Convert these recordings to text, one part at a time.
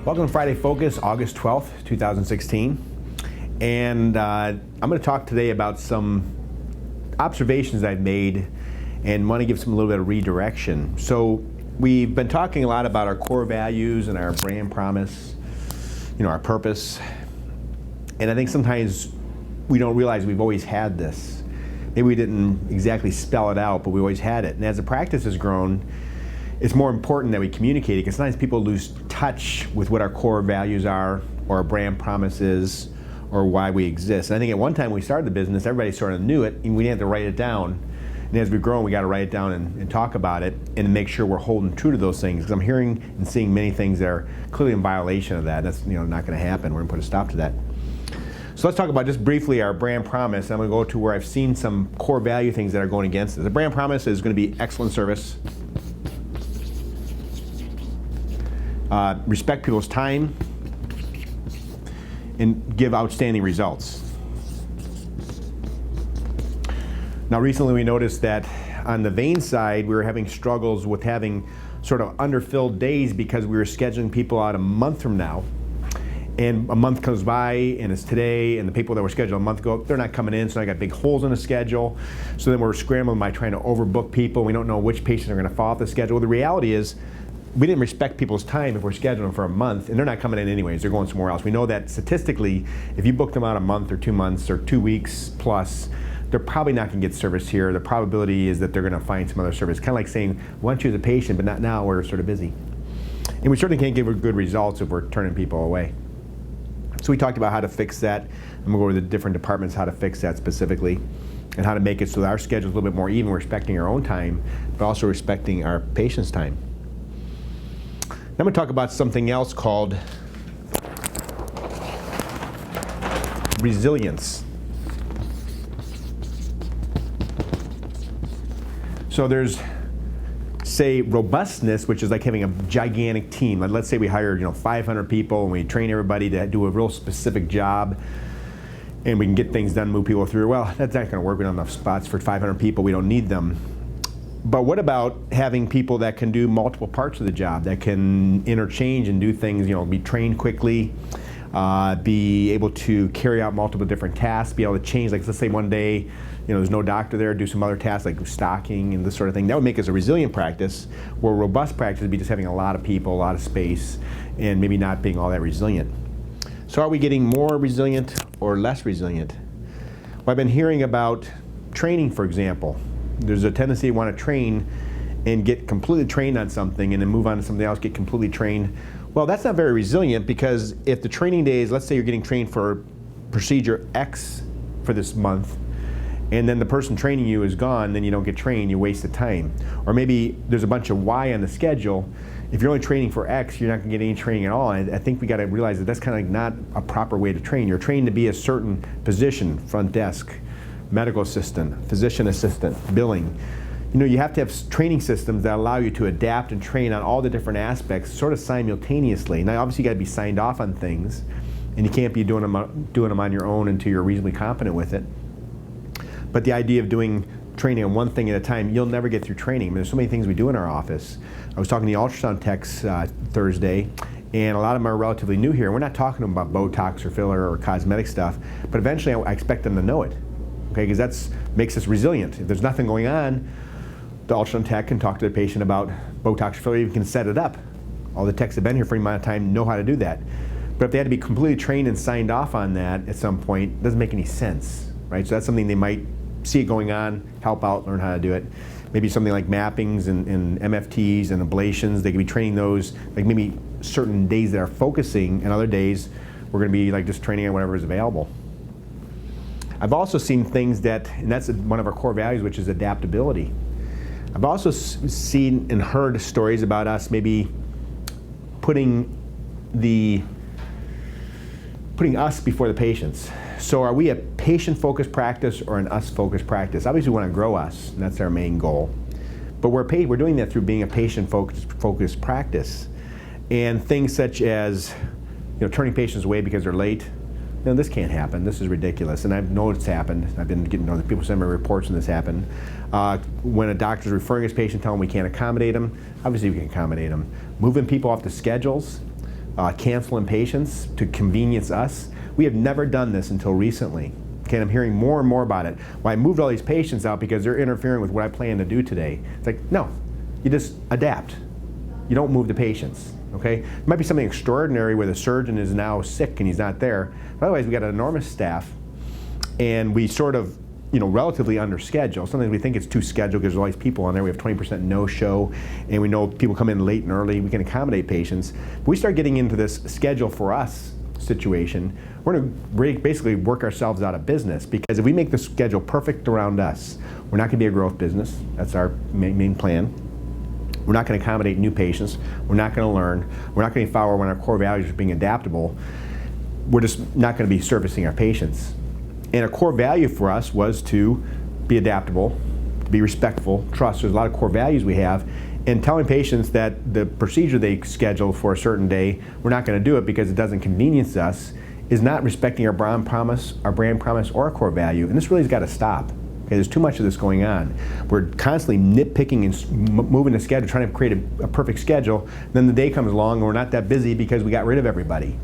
Welcome to Friday Focus, August 12th, 2016. And I'm going to talk today about some observations I've made and want to give some a little bit of redirection. So we've been talking a lot about our core values and our brand promise, our purpose. And I think sometimes we don't realize we've always had this. Maybe we didn't exactly spell it out, but we always had it. And as the practice has grown, it's more important that we communicate it, because sometimes people lose touch with what our core values are, or our brand promise is, or why we exist. And I think at one time when we started the business, everybody sort of knew it, and we didn't have to write it down. And as we've grown, we got to write it down and talk about it, and make sure we're holding true to those things. Because I'm hearing and seeing many things that are clearly in violation of that. That's not going to happen. We're going to put a stop to that. So let's talk about just briefly our brand promise. I'm going to go to where I've seen some core value things that are going against it. The brand promise is going to be excellent service. Respect people's time, and give outstanding results. Now recently we noticed that on the vein side we were having struggles with having sort of underfilled days, because we were scheduling people out a month from now, and a month comes by and it's today, and the people that were scheduled a month ago, they're not coming in, so I got big holes in the schedule. So then we're scrambling by trying to overbook people. We don't know which patients are going to fall off the schedule. The reality is, we didn't respect people's time if we're scheduling them for a month, and they're not coming in anyways, they're going somewhere else. We know that statistically, if you book them out a month or 2 months or 2 weeks plus, they're probably not going to get service here. The probability is that they're going to find some other service. Kind of like saying, we want you as a patient, but not now, we're sort of busy. And we certainly can't give good results if we're turning people away. So we talked about how to fix that. I'm going to go over the different departments, how to fix that specifically, and how to make it so that our schedule is a little bit more even, respecting our own time, but also respecting our patient's time. I'm going to talk about something else called resilience. So there's, say, robustness, which is like having a gigantic team. Let's say we hired 500 people and we train everybody to do a real specific job, and we can get things done, move people through. Well, that's not going to work. We don't have enough spots for 500 people. We don't need them. But what about having people that can do multiple parts of the job, that can interchange and do things, be trained quickly, be able to carry out multiple different tasks, be able to change, like let's say one day, there's no doctor there, do some other tasks like stocking and this sort of thing. That would make us a resilient practice, where a robust practice would be just having a lot of people, a lot of space, and maybe not being all that resilient. So are we getting more resilient or less resilient? Well, I've been hearing about training, for example. There's a tendency to want to train and get completely trained on something and then move on to something else, get completely trained. Well, that's not very resilient, because if the training days, let's say you're getting trained for procedure X for this month, and then the person training you is gone, then you don't get trained, you waste the time. Or maybe there's a bunch of Y on the schedule. If you're only training for X, you're not going to get any training at all. And I think we got to realize that that's kind of like not a proper way to train. You're trained to be a certain position, front desk, medical assistant, physician assistant, billing. You have to have training systems that allow you to adapt and train on all the different aspects sort of simultaneously. Now obviously you got to be signed off on things, and you can't be doing them on your own until you're reasonably competent with it. But the idea of doing training on one thing at a time, you'll never get through training. I mean, there's so many things we do in our office. I was talking to the ultrasound techs Thursday, and a lot of them are relatively new here. We're not talking to them about Botox or filler or cosmetic stuff, but eventually I expect them to know it. Okay, because that makes us resilient. If there's nothing going on, the ultrasound tech can talk to the patient about Botox or filler, you can set it up. All the techs have been here for any amount of time know how to do that. But if they had to be completely trained and signed off on that at some point, it doesn't make any sense, right? So that's something they might see it going on, help out, learn how to do it. Maybe something like mappings and MFTs and ablations, they could be training those, like maybe certain days that are focusing, and other days we're going to be like just training on whatever is available. I've also seen things that, and that's one of our core values, which is adaptability. I've also seen and heard stories about us maybe putting us before the patients. So are we a patient-focused practice or an us-focused practice? Obviously we want to grow us, and that's our main goal. But we're doing that through being a patient-focused practice. And things such as turning patients away because they're late, this can't happen. This is ridiculous. And I know it's happened. I've been getting people send me reports when this happened. When a doctor's referring his patient, tell them we can't accommodate them. Obviously we can accommodate them. Moving people off the schedules. canceling patients to convenience us. We have never done this until recently. Okay, and I'm hearing more and more about it. Well, I moved all these patients out because they're interfering with what I plan to do today. It's like, no, you just adapt. You don't move the patients, okay? It might be something extraordinary where the surgeon is now sick and he's not there. But otherwise, we got an enormous staff, and we sort of, relatively under schedule. Sometimes we think it's too scheduled because there's all these people on there. We have 20% no-show, and we know people come in late and early. We can accommodate patients. But we start getting into this schedule for us situation, we're going to basically work ourselves out of business, because if we make the schedule perfect around us, we're not going to be a growth business. That's our main plan. We're not going to accommodate new patients. We're not going to learn. We're not going to follow one of our core values of being adaptable. We're just not going to be servicing our patients. And a core value for us was to be adaptable, to be respectful, trust. There's a lot of core values we have. And telling patients that the procedure they schedule for a certain day, we're not going to do it because it doesn't convenience us, is not respecting our brand promise, or our core value. And this really has got to stop. Okay, there's too much of this going on. We're constantly nitpicking and moving the schedule, trying to create a perfect schedule. Then the day comes along and we're not that busy because we got rid of everybody.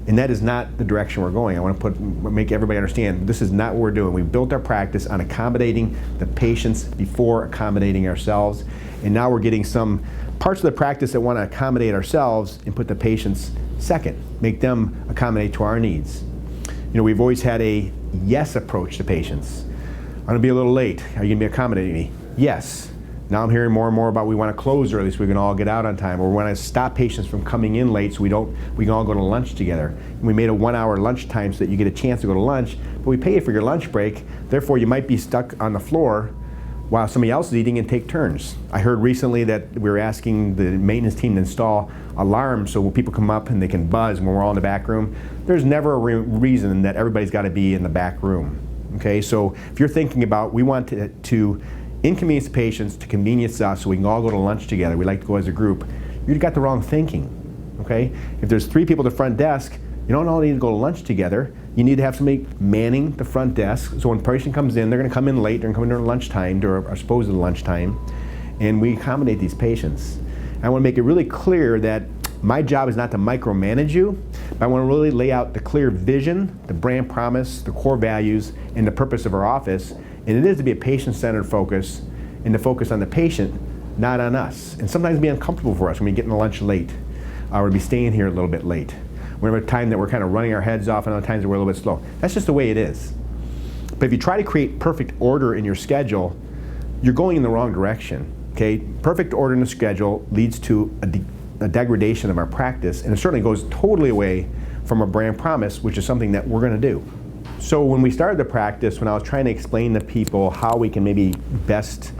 And that is not the direction we're going. I want to make everybody understand this is not what we're doing. We built our practice on accommodating the patients before accommodating ourselves. And now we're getting some parts of the practice that want to accommodate ourselves and put the patients second, make them accommodate to our needs. We've always had a yes approach to patients. I'm going to be a little late. Are you going to be accommodating me? Yes. Now I'm hearing more and more about we want to close early so we can all get out on time, or we want to stop patients from coming in late so we can all go to lunch together. And we made a 1-hour lunch time so that you get a chance to go to lunch, but we pay you for your lunch break. Therefore, you might be stuck on the floor while somebody else is eating and take turns. I heard recently that we were asking the maintenance team to install alarms so when people come up and they can buzz when we're all in the back room. There's never a reason that everybody's got to be in the back room. Okay, so if you're thinking about we want to inconvenience patients to convenience us so we can all go to lunch together, we like to go as a group, you've got the wrong thinking. Okay, if there's 3 people at the front desk, you don't all need to go to lunch together. You need to have somebody manning the front desk, so when a patient comes in, they're going to come in late, they're going to come in during lunchtime, during our supposed lunchtime, and we accommodate these patients. I want to make it really clear that my job is not to micromanage you, but I want to really lay out the clear vision, the brand promise, the core values, and the purpose of our office. And it is to be a patient-centered focus, and to focus on the patient, not on us. And sometimes it'll be uncomfortable for us when we get in the lunch late, or be staying here a little bit late. We have a time that we're kind of running our heads off, and other times that we're a little bit slow. That's just the way it is. But if you try to create perfect order in your schedule, you're going in the wrong direction. Okay? Perfect order in the schedule leads to a degradation of our practice, and it certainly goes totally away from a brand promise, which is something that we're going to do. So when we started the practice, when I was trying to explain to people how we can maybe best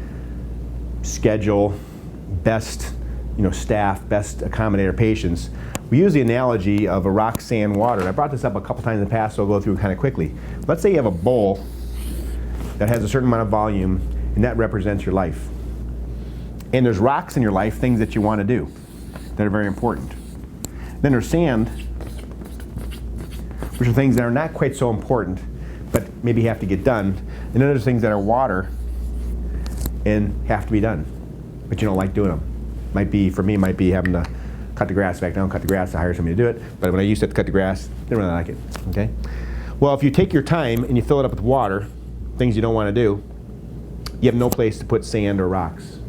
schedule, best staff, best accommodate our patients, we use the analogy of a rock, sand, water. And I brought this up a couple times in the past, so I'll go through it kind of quickly. Let's say you have a bowl that has a certain amount of volume, and that represents your life. And there's rocks in your life, things that you want to do that are very important. Then there's sand, which are things that are not quite so important, but maybe have to get done. And then there's things that are water and have to be done, but you don't like doing them. For me, might be having to cut the grass. In fact, I don't cut the grass, I hire somebody to do it. But when I used to cut the grass, didn't really like it. Okay? Well, if you take your time and you fill it up with water, things you don't want to do, you have no place to put sand or rocks.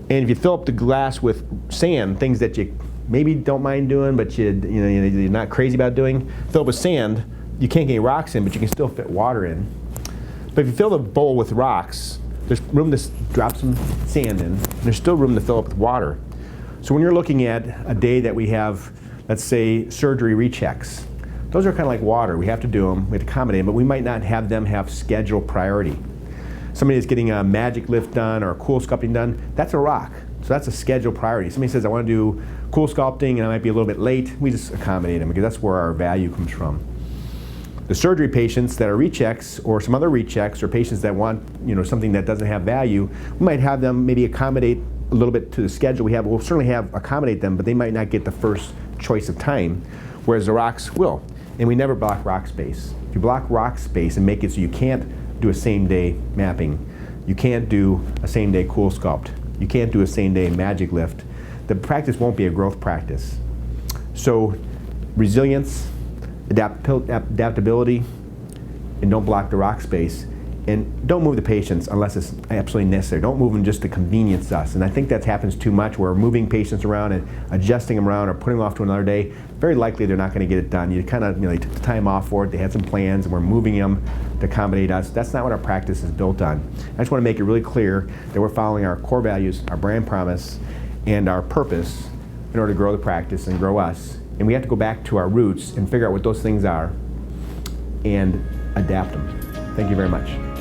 And if you fill up the glass with sand, things that you maybe don't mind doing, but you're not crazy about doing, fill it with sand, you can't get any rocks in, but you can still fit water in. But if you fill the bowl with rocks, there's room to drop some sand in, and there's still room to fill up with water. So when you're looking at a day that we have, let's say, surgery rechecks, those are kind of like water. We have to do them, we have to accommodate them, but we might not have them have schedule priority. Somebody is getting a magic lift done or a cool sculpting done, that's a rock. So that's a schedule priority. Somebody says, I want to do cool sculpting and I might be a little bit late, we just accommodate them because that's where our value comes from. The surgery patients that are rechecks or some other rechecks, or patients that want something that doesn't have value, we might have them maybe accommodate a little bit to the schedule we have. We'll certainly accommodate them, but they might not get the first choice of time, whereas the rocks will. And we never block rock space. If you block rock space and make it so you can't do a same-day mapping, you can't do a same-day cool sculpt, you can't do a same-day magic lift, the practice won't be a growth practice. So resilience, adaptability, and don't block the rock space. And don't move the patients unless it's absolutely necessary. Don't move them just to convenience us. And I think that happens too much, where we're moving patients around and adjusting them around or putting them off to another day. Very likely they're not going to get it done. You kind of, they took the time off for it. They had some plans, and we're moving them to accommodate us. That's not what our practice is built on. I just want to make it really clear that we're following our core values, our brand promise, and our purpose in order to grow the practice and grow us. And we have to go back to our roots and figure out what those things are and adapt them. Thank you very much.